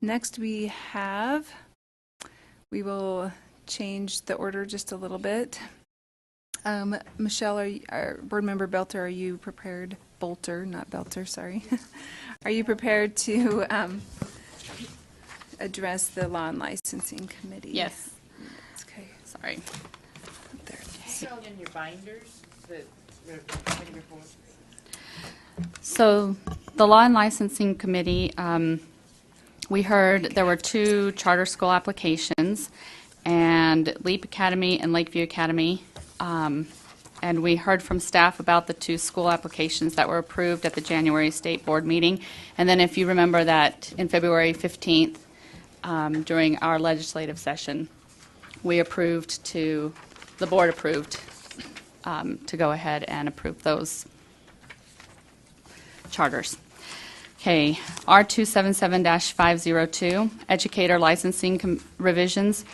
Next we will change the order just a little bit. Michelle, Board Member Belter, are you prepared? Bolter, not Belter, sorry. Are you prepared to address the Law and Licensing Committee? Yes. Okay. Sorry. There. Shown in your binders, the committee report. So the Law and Licensing Committee, we heard there were 2 charter school applications, and Leap Academy and Lakeview Academy. And we heard from staff about the 2 school applications that were approved at the January State Board meeting. And then if you remember that in February 15th, during our legislative session, the board approved to go ahead and approve those charters. Okay, R277-502, educator licensing revisions.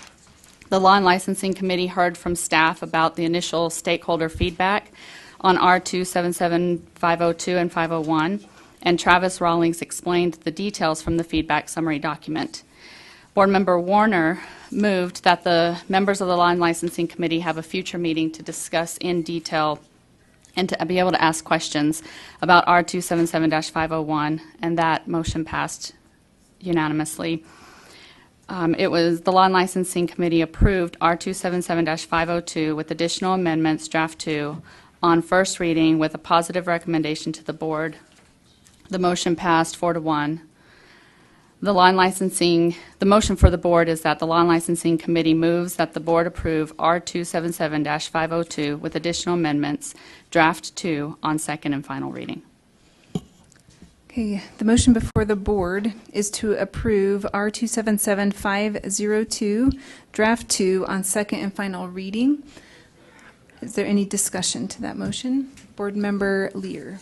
The Law and Licensing Committee heard from staff about the initial stakeholder feedback on R277-502 and 501, and Travis Rawlings explained the details from the feedback summary document. Board Member Warner moved that the members of the Law and Licensing Committee have a future meeting to discuss in detail and to be able to ask questions about R277-501, and that motion passed unanimously. The Law and Licensing Committee approved R277-502 with additional amendments, draft 2, on first reading with a positive recommendation to the board. The motion passed 4-1. The motion for the board is that the Law and Licensing Committee moves that the board approve R277-502 with additional amendments, draft 2, on second and final reading. Okay, the motion before the board is to approve R277-502, draft 2, on second and final reading. Is there any discussion to that motion? Board Member Lear.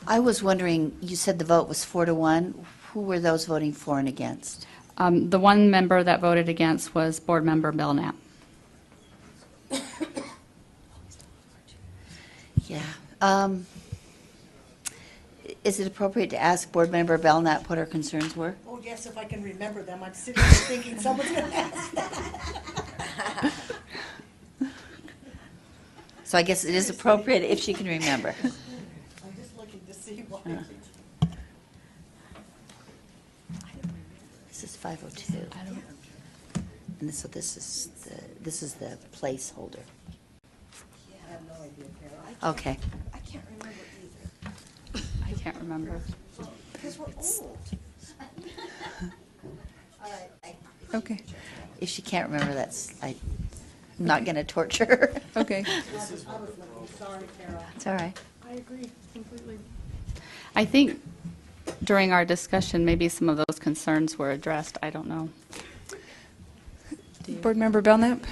I was wondering, you said the vote was 4-1. Who were those voting for and against? The one member that voted against was Board Member Belknap. Yeah. Is it appropriate to ask Board Member Belknap what her concerns were? Oh, yes, if I can remember them. I'm sitting here thinking someone's going to ask that. So I guess it is appropriate if she can remember. I'm just looking to see what. This is 502. And so this is the placeholder. I have no idea, Carol. Okay. I can't remember either. I can't remember. Because we're old. Okay, If she can't remember, I'm not going to torture her. okay. I was looking. Sorry, Carol. It's all right. I agree completely. I think during our discussion, maybe some of those concerns were addressed. I don't know. Board Member Belknap?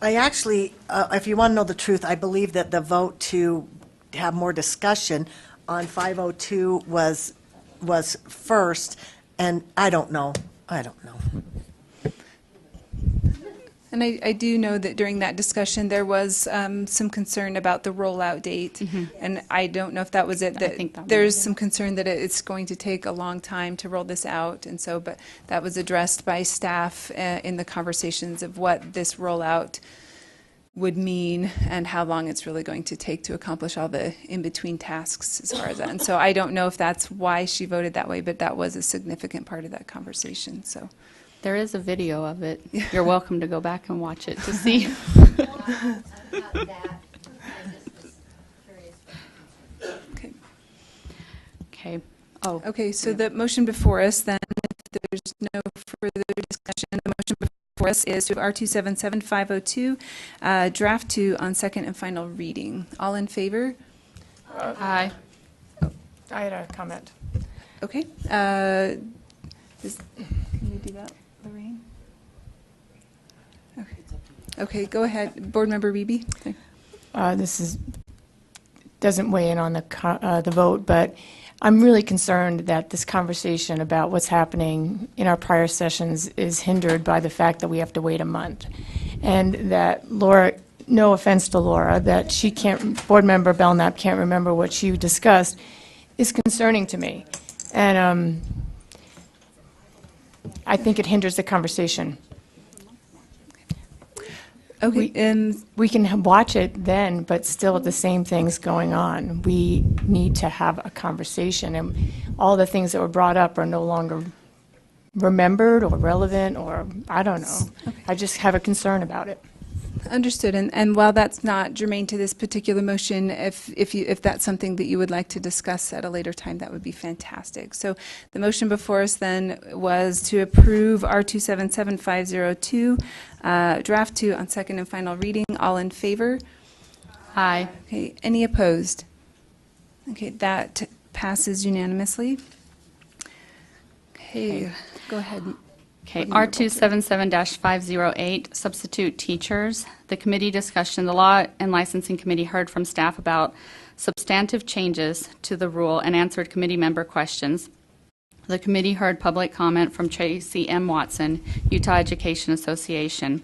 I actually, if you want to know the truth, I believe that the vote to have more discussion on 502 was first, and I don't know. And I do know that during that discussion, there was some concern about the rollout date. And I don't know if that was it. I think that was there's it. some concern that it's going to take a long time to roll this out. And so, but that was addressed by staff in the conversations of what this rollout would mean and how long it's really going to take to accomplish all the in-between tasks as far as that. And so I don't know if that's why she voted that way, but that was a significant part of that conversation. So. There is a video of it. You're welcome to go back and watch it to see. Okay. Okay. Oh, Okay, so the motion before us then, if there's no further discussion, the motion before us is to R277-502, draft 2 on second and final reading. All in favor? aye. I had a comment. Okay. Can you do that, Lorraine? Okay, go ahead. Board Member Beebe? This doesn't weigh in on the vote, but I'm really concerned that this conversation about what's happening in our prior sessions is hindered by the fact that we have to wait a month. And that Laura, no offense to Laura, that Board Member Belknap can't remember what she discussed is concerning to me. And I think it hinders the conversation. Okay, We can watch it then, but still the same thing's going on. We need to have a conversation, and all the things that were brought up are no longer remembered or relevant, or I don't know. I just have a concern about it. understood. And while that's not germane to this particular motion, if that's something that you would like to discuss at a later time, that would be fantastic. So the motion before us then was to approve R277502, draft 2 on second and final reading. All in favor? Aye. Okay, any opposed? Okay, that passes unanimously. Okay, go ahead. Okay, Board Member R277-508, substitute teachers. The committee discussion, the Law and Licensing Committee heard from staff about substantive changes to the rule and answered committee member questions. The committee heard public comment from Tracy M. Watson, Utah Education Association.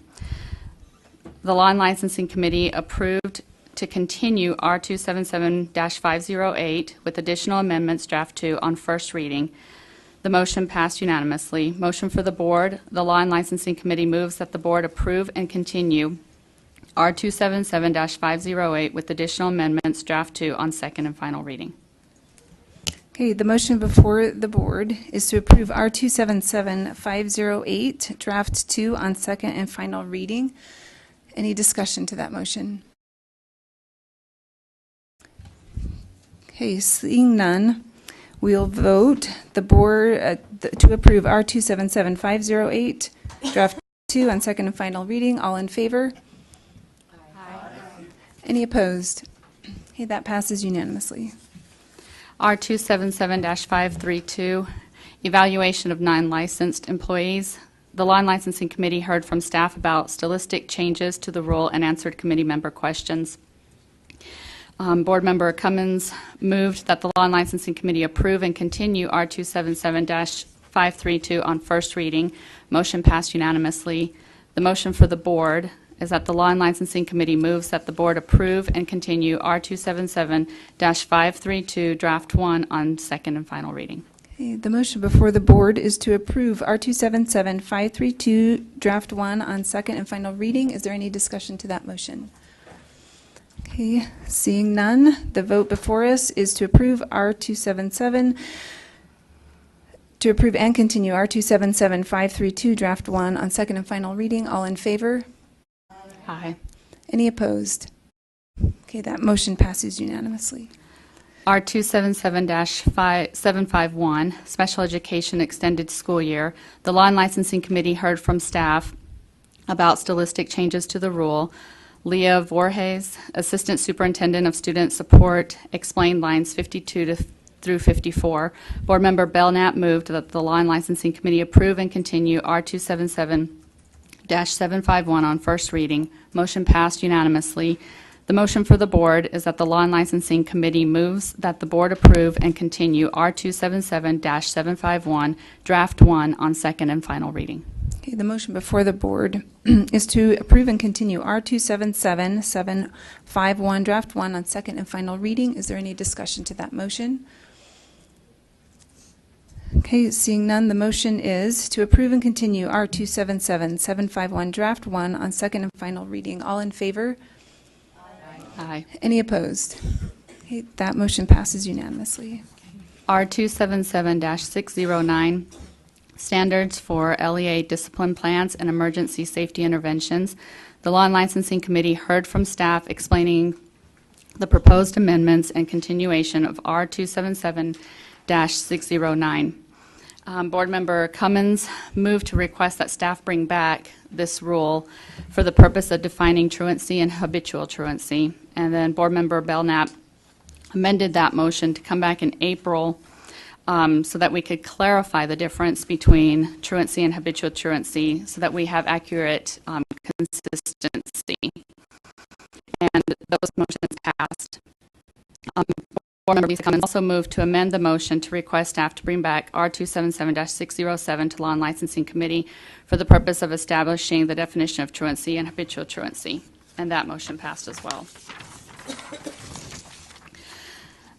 The Law and Licensing Committee approved to continue R277-508 with additional amendments, draft 2, on first reading. The motion passed unanimously. Motion for the board. The Law and Licensing Committee moves that the board approve and continue R277-508 with additional amendments, draft 2, on second and final reading. Okay, the motion before the board is to approve R277508, draft 2 on second and final reading. Any discussion to that motion? Okay, seeing none, we'll vote the board to approve R277508, draft 2 on second and final reading. All in favor? Aye. Any opposed? Okay, that passes unanimously. R277-532, evaluation of non-licensed employees. The Law and Licensing Committee heard from staff about stylistic changes to the rule and answered committee member questions. Board Member Cummins moved that the Law and Licensing Committee approve and continue R277-532 on first reading. Motion passed unanimously. The motion for the board is that the Law and Licensing Committee moves that the board approve and continue R277-532 draft 1 on second and final reading. Okay, the motion before the board is to approve R277532 draft 1 on second and final reading. Is there any discussion to that motion? Okay, seeing none, the vote before us is to approve R277 to approve and continue R277532 draft 1 on second and final reading. All in favor? Aye. Any opposed? Okay, that motion passes unanimously. R277-751, Special Education Extended School Year. The Law and Licensing Committee heard from staff about stylistic changes to the rule. Leah Voorhees, Assistant Superintendent of Student Support, explained lines 52 through 54. Board Member Belknap moved that the Law and Licensing Committee approve and continue R277-751 on first reading. Motion passed unanimously. The motion for the board is that the Law and Licensing Committee moves that the board approve and continue R277-751, draft 1 on second and final reading. Okay, the motion before the board is to approve and continue R277751 draft 1 on second and final reading. Is there any discussion to that motion? Okay, seeing none, the motion is to approve and continue R277751 draft 1 on second and final reading. All in favor? Aye. Any opposed? Okay, that motion passes unanimously. R277-609, Standards for LEA Discipline Plans and Emergency Safety Interventions. The Law and Licensing Committee heard from staff explaining the proposed amendments and continuation of R277-609. Board Member Cummins moved to request that staff bring back this rule for the purpose of defining truancy and habitual truancy. And then Board Member Belknap amended that motion to come back in April so that we could clarify the difference between truancy and habitual truancy so that we have accurate consistency. And those motions passed. Board Member Lisa Cummins also moved to amend the motion to request staff to bring back R277-607 to Law and Licensing Committee for the purpose of establishing the definition of truancy and habitual truancy. And that motion passed as well.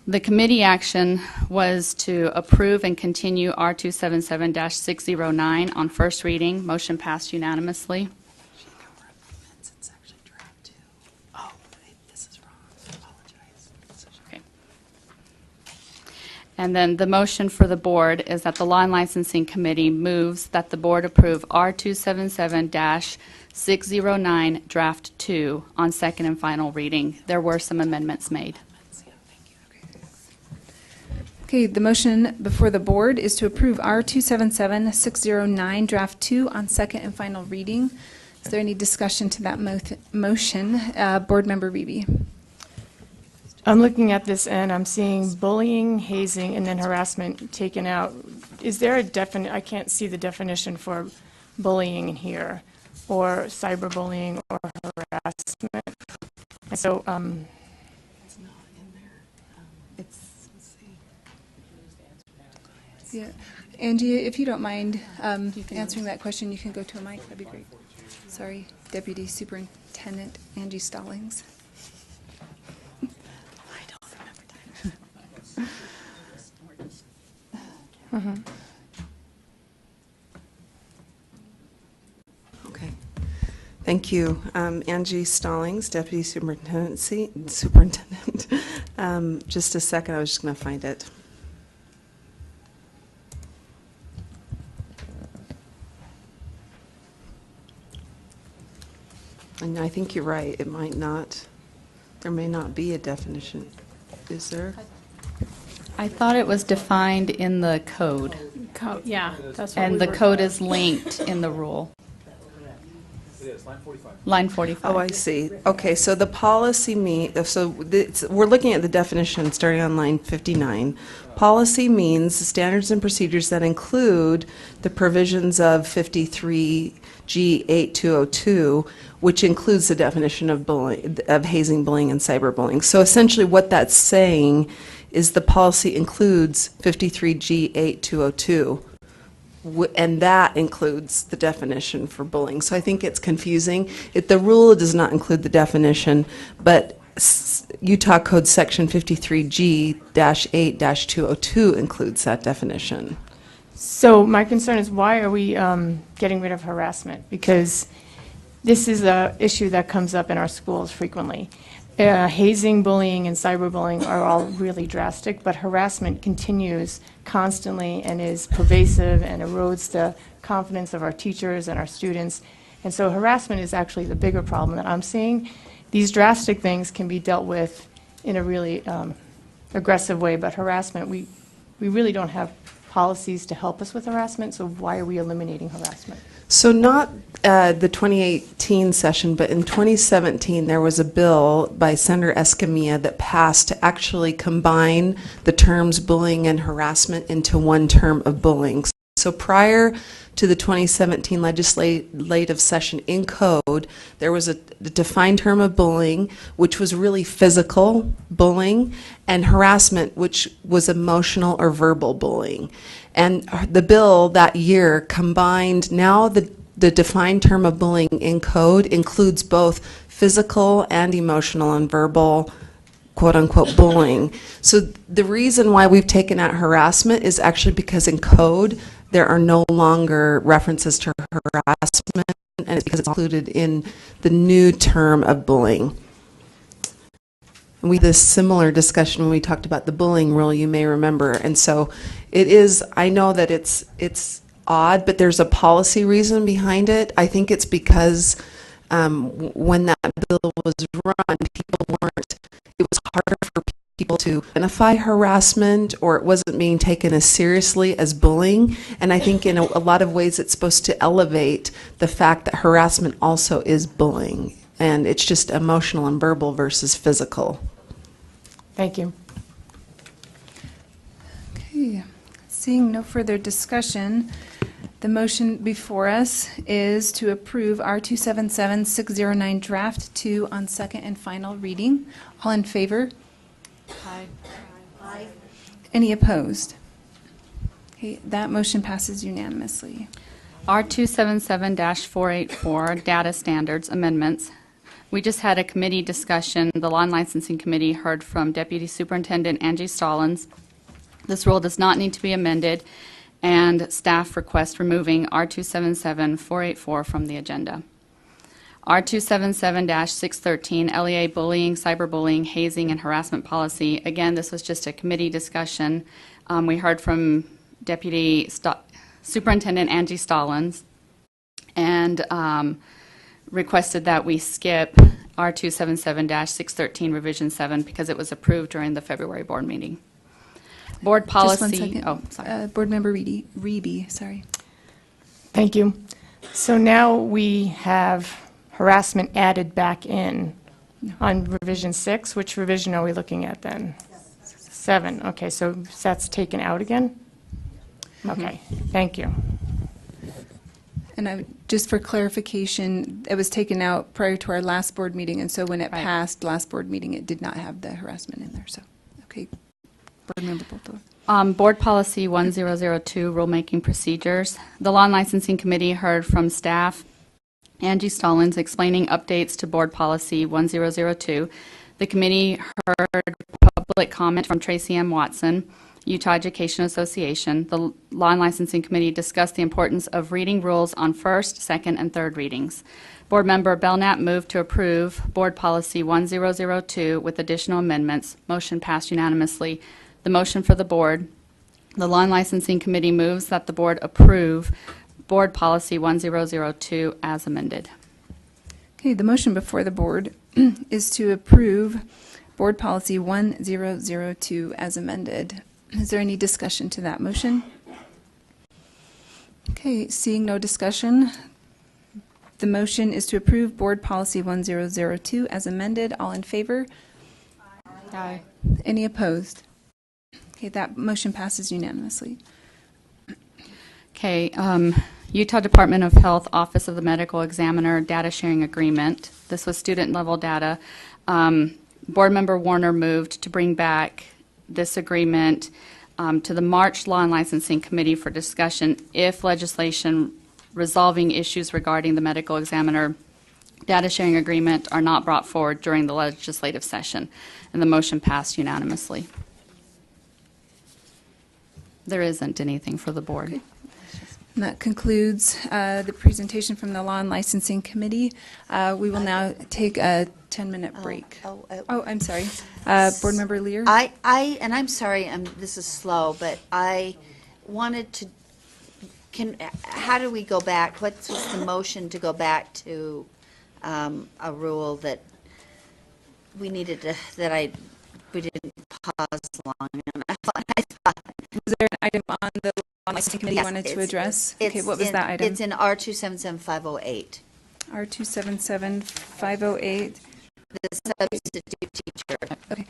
The committee action was to approve and continue R277-609 on first reading. Motion passed unanimously. It's actually draft two. Oh, this is wrong. I apologize. Okay. And then the motion for the board is that the Law and Licensing Committee moves that the board approve R277-609 Draft 2 on second and final reading. There were some amendments made. Okay, the motion before the board is to approve R277-609 Draft 2 on second and final reading. Is there any discussion to that motion? Board Member Beebe. I'm looking at this and I'm seeing bullying, hazing, and then harassment taken out. Is there a I can't see the definition for bullying in here, or cyberbullying or harassment. And so, It's not in there. Let's see. Yeah. Angie, if you don't mind answering that question, you can go to a mic. That'd be great. Sorry, Deputy Superintendent Angie Stallings. I don't remember that. Okay. Thank you. Angie Stallings, Deputy Superintendent. Just a second, I was just going to find it. And I think you're right, it might not, there may not be a definition. Is there? I thought it was defined in the code, yeah, that's what we and the were- code is linked in the rule. It is, line 45. Line 45. Oh, I see. Okay, so the policy we're looking at the definition starting on line 59. Policy means standards and procedures that include the provisions of 53G8202, which includes the definition of hazing, bullying, and cyberbullying. So essentially what that's saying is the policy includes 53G8202. And that includes the definition for bullying. So I think it's confusing. The rule does not include the definition, but Utah Code Section 53G-8-202 includes that definition. So my concern is, why are we getting rid of harassment? Because this is an issue that comes up in our schools frequently. Hazing, bullying, and cyberbullying are all really drastic, but harassment continues constantly and is pervasive and erodes the confidence of our teachers and our students. And so harassment is actually the bigger problem that I'm seeing. These drastic things can be dealt with in a really aggressive way, but harassment, we really don't have policies to help us with harassment, so why are we eliminating harassment? So not the 2018 session, but in 2017, there was a bill by Senator Escamilla that passed to actually combine the terms bullying and harassment into one term of bullying. So prior to the 2017 legislative session in code, there was a defined term of bullying, which was really physical bullying, and harassment, which was emotional or verbal bullying. And the bill that year combined, now the defined term of bullying in code includes both physical and emotional and verbal quote-unquote bullying. So the reason why we've taken out harassment is actually because in code there are no longer references to harassment, and it's because it's included in the new term of bullying. We had this similar discussion when we talked about the bullying rule, you may remember. And so it is, I know that it's odd, but there's a policy reason behind it. I think it's because when that bill was run, it was harder for people to identify harassment, or it wasn't being taken as seriously as bullying. And I think in a lot of ways it's supposed to elevate the fact that harassment also is bullying. And it's just emotional and verbal versus physical. Thank you. Okay. Seeing no further discussion, the motion before us is to approve R277-609 Draft 2 on second and final reading. All in favor? Aye. Any opposed? Okay, that motion passes unanimously. R277-484 Data Standards Amendments. We just had a committee discussion. The Law and Licensing Committee heard from Deputy Superintendent Angie Stallings. This rule does not need to be amended, and staff request removing R277484 from the agenda. R277-613, LEA bullying, cyberbullying, hazing, and harassment policy. Again, this was just a committee discussion. We heard from Deputy Superintendent Angie Stallings and requested that we skip R277-613 Revision 7 because it was approved during the February board meeting. Board policy. Just 1 second. Oh, sorry. Board Member Reedy, sorry. Thank you. So now we have harassment added back in on revision 6. Which revision are we looking at then? 7. Okay, so that's taken out again? Okay, thank you. And just for clarification, it was taken out prior to our last board meeting, and so when it Right. passed last board meeting, it did not have the harassment in there, so, okay. Board Member Bolton. Board Policy 1002, Rulemaking Procedures. The Law and Licensing Committee heard from staff Angie Stallings explaining updates to Board Policy 1002. The committee heard public comment from Tracy M. Watson, Utah Education Association. The Law and Licensing Committee discussed the importance of reading rules on first, second, and third readings. Board Member Belknap moved to approve Board Policy 1002 with additional amendments. Motion passed unanimously. The motion for the board. The Law and Licensing Committee moves that the board approve Board Policy 1002 as amended. Okay, the motion before the board is to approve Board Policy 1002 as amended. Is there any discussion to that motion? Okay, seeing no discussion, the motion is to approve Board Policy 1002 as amended. All in favor? Aye. Any opposed? Okay, that motion passes unanimously. Okay, Utah Department of Health Office of the Medical Examiner Data Sharing Agreement. This was student-level data. Board Member Warner moved to bring back this agreement to the March Law and Licensing Committee for discussion if legislation resolving issues regarding the medical examiner data sharing agreement are not brought forward during the legislative session. And the motion passed unanimously. There isn't anything for the board. Okay. And that concludes the presentation from the Law and Licensing Committee. We will now take a 10-minute break. Oh, I'm sorry. Board Member Lear? And I'm sorry, this is slow, but I wanted to, how do we go back? What's the motion to go back to a rule that we needed to, we didn't pause long enough? Was there an item on the Law and Licensing Committee you wanted to address? Okay, what was that item? It's in R277508. R277508. The substitute teacher. Okay.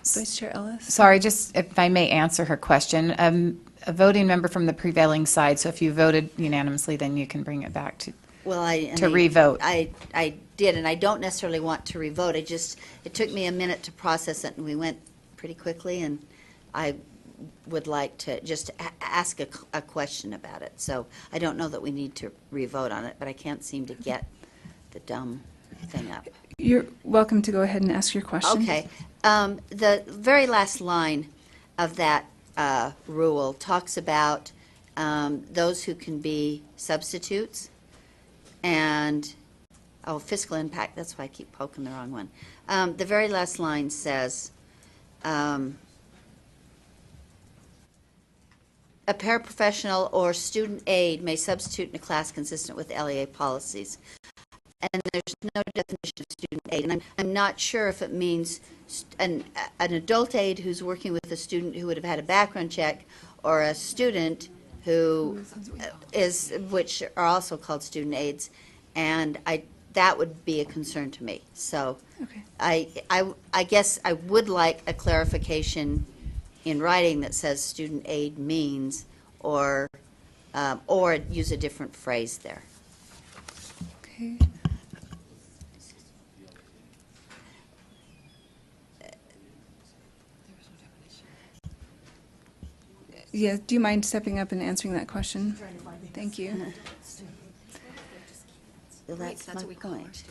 Vice Chair Ellis? Sorry, just if I may answer her question. A voting member from the prevailing side, so if you voted unanimously, then you can bring it back to, Well, to revote. I did, and I don't necessarily want to revote. It took me a minute to process it, and we went pretty quickly, and I would like to just ask a question about it. So I don't know that we need to revote on it, but I can't seem to get the dumb thing up. You're welcome to go ahead and ask your question. Okay. The very last line of that rule talks about those who can be substitutes and, fiscal impact, that's why I keep poking the wrong one. The very last line says, a paraprofessional or student aide may substitute in a class consistent with LEA policies. And there's no definition of student aide. And I'm not sure if it means an adult aide who's working with a student who would have had a background check, or a student who which are also called student aides. And that would be a concern to me. So Okay. I guess I would like a clarification in writing that says student aid means, or use a different phrase there. Okay. Yeah, do you mind stepping up and answering that question? Thank you. Well, that's my point.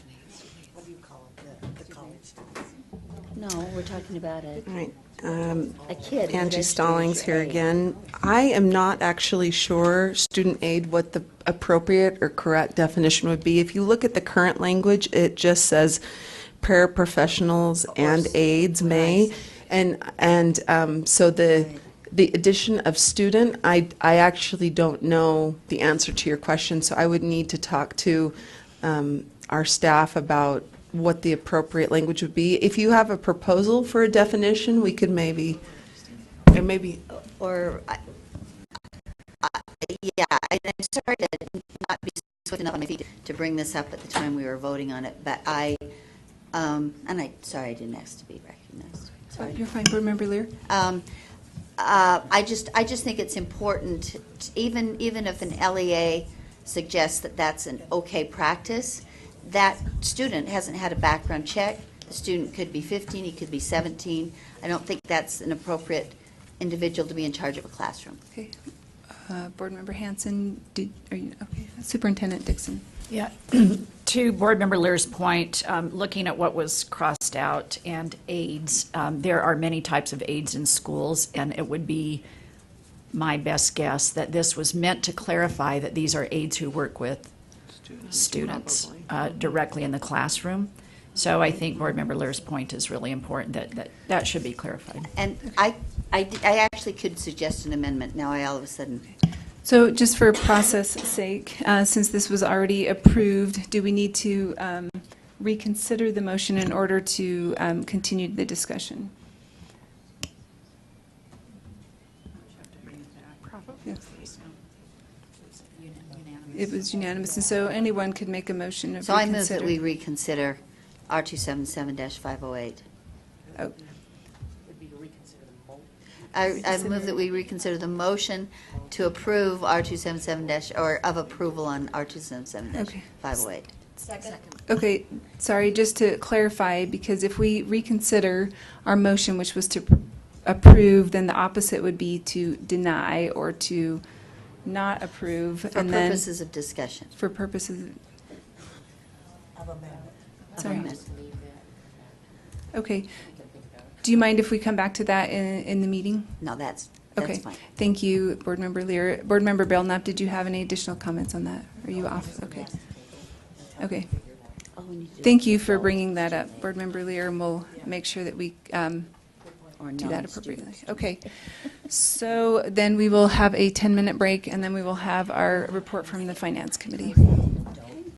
No, we're talking about a Right. kid. who's Angie registered Stallings as here your aide. again. I am not actually sure, student aid, what the appropriate or correct definition would be. If you look at the current language, it just says paraprofessionals and aides may. So the addition of student, I actually don't know the answer to your question, so I would need to talk to our staff about what the appropriate language would be. If you have a proposal for a definition, we could maybe. Or, yeah, I'm sorry to not be swift enough on my feet to bring this up at the time we were voting on it, but sorry I didn't ask to be recognized. Sorry. You're fine, Board Member Lear. I just think it's important, even if an LEA suggests that that's an okay practice, that student hasn't had a background check. The student could be 15, he could be 17. I don't think that's an appropriate individual to be in charge of a classroom. Okay. Board Member Hanson, okay. Superintendent Dixon. Yeah, to Board Member Lear's point, looking at what was crossed out and aides, there are many types of aides in schools, and it would be my best guess that this was meant to clarify that these are aides who work with students directly in the classroom. So I think Board Member Lear's point is really important, that should be clarified. And I actually could suggest an amendment. Now I all of a sudden. So just for process sake, since this was already approved, do we need to reconsider the motion in order to continue the discussion? Yeah. It was unanimous, and so anyone could make a motion of So I move that reconsider. we reconsider R277-508. Oh, Would be to reconsider the motion. I move that we reconsider the motion to approve R277- or of approval on R277-508. okay, sorry, just to clarify, because if we reconsider our motion, which was to approve, then the opposite would be to deny or to not approve. For and then purposes of discussion. For purposes Of amendment. Sorry. amendment. Okay. Do you mind if we come back to that in the meeting? No, that's Okay. fine. Thank you, Board Member Lear. Board Member Belknap, did you have any additional comments on that? Are you off? Okay. Okay. All we need to do Thank you for bringing that up, Board Member Lear, and we'll make sure that we or do that non-student. appropriately. Okay. So then we will have a 10-minute break, and then we will have our report from the Finance Committee.